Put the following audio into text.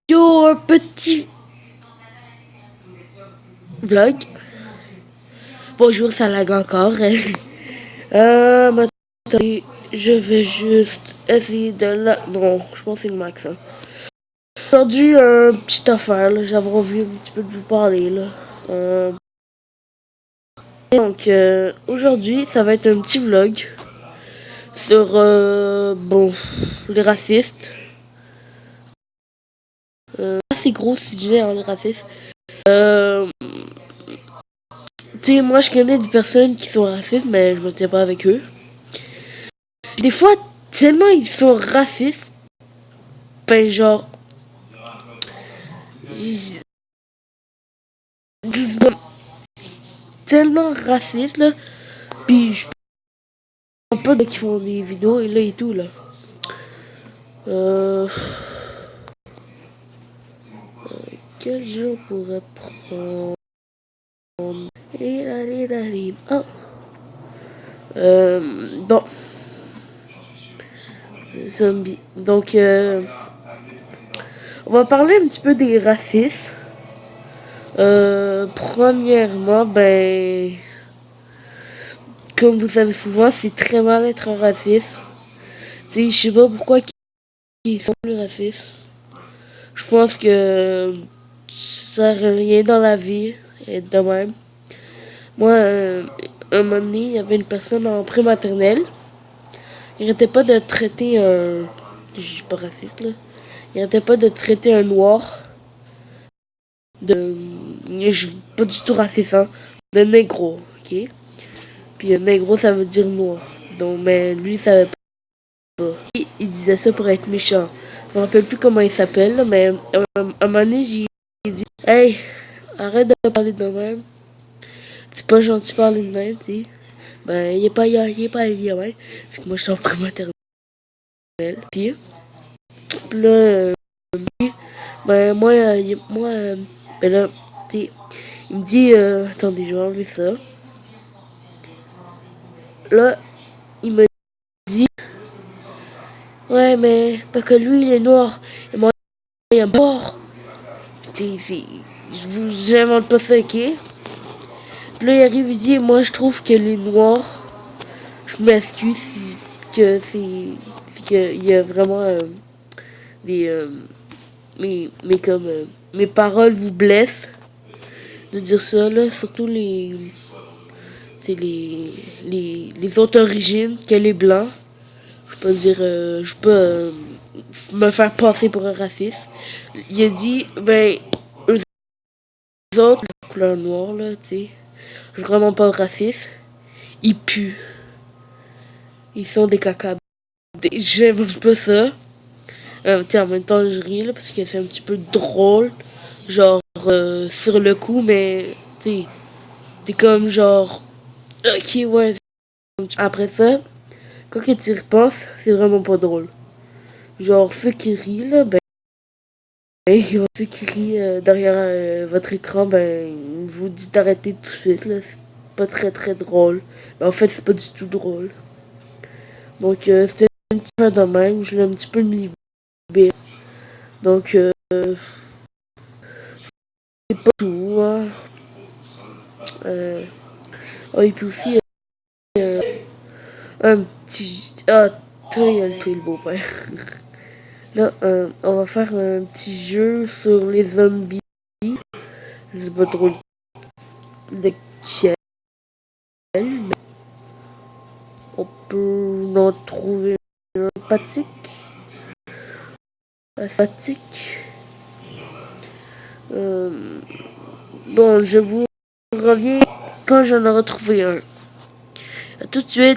Yo, un petit vlog. Bonjour, ça lag encore. Maintenant, je vais juste essayer de la... Non, je pense que c'est le max. Hein. Aujourd'hui, petite affaire, là, j'avais envie un petit peu de vous parler. Là. Donc, aujourd'hui, ça va être un petit vlog sur, bon, les racistes. Assez gros sujet, hein, les racistes. Tu sais, moi, je connais des personnes qui sont racistes, mais je me tiens pas avec eux. Des fois, tellement ils sont racistes, ben genre, tellement racistes là, puis je parle pas de qui font des vidéos et là et tout là. Euh, quel jeu on pourrait prendre? Oh. Bon, zombie. Donc, on va parler un petit peu des racistes. Premièrement, ben, comme vous savez souvent, c'est très mal être un raciste. Tu sais, je sais pas pourquoi ils sont plus racistes. Je pense que ça sert à rien dans la vie être de même. Moi, un moment donné, il y avait une personne en pré-maternelle. Il n'arrêtait pas de traiter un... Je suis pas raciste, là. Il n'arrêtait pas de traiter un noir de... Je suis pas du tout raciste, hein. De négro, ok? Puis négro, ça veut dire noir. Donc, mais lui, il savait pas. Il disait ça pour être méchant. Je me rappelle plus comment il s'appelle, mais à un moment donné, j'ai dit hey, arrête de parler de même. C'est pas gentil de parler de même, tu sais. Ben, il est pas lié, ouais. Fait que moi, je suis en maternelle. Puis là, ben, ben là, tu sais, il me dit, attendez, je vais enlever ça. Là, il me dit, ouais, mais, parce que lui, il est noir. Et moi, il est mort. Tu sais, j'invente pas ça, ok? Puis là, il arrive, il dit, moi, je trouve que les noirs, je m'excuse si que c'est qu'il y a vraiment des mais comme mes paroles vous blessent de dire ça là, surtout les autres origines que les blancs. Je peux dire je peux me faire passer pour un raciste. Il a dit ben eux autres la couleur noire là, tu sais, je suis vraiment pas raciste. Ils puent. Ils sont des caca. J'aime pas ça. Tiens, en même temps, je ris là, parce que c'est un petit peu drôle. Genre, sur le coup, mais, tu sais, t'es comme genre, ok, ouais. Après ça, quand que tu y repenses, c'est vraiment pas drôle. Genre, ceux qui rient, là, ben, ceux qui rient derrière votre écran, ben, je vous dis d'arrêter tout de suite, là. C'est pas très très drôle. Mais en fait, c'est pas du tout drôle. Donc, c'était un petit peu de même. Je l'ai un petit peu mis. Donc, c'est pas tout, hein. Oh, et puis aussi, un petit... Ah, toi, il y a le beau-père. Là, on va faire un petit jeu sur les zombies. Je sais pas trop lequel, mais on peut en trouver un sympathique. Sympathique. Bon, je vous reviens quand j'en aurai trouvé un. A tout de suite.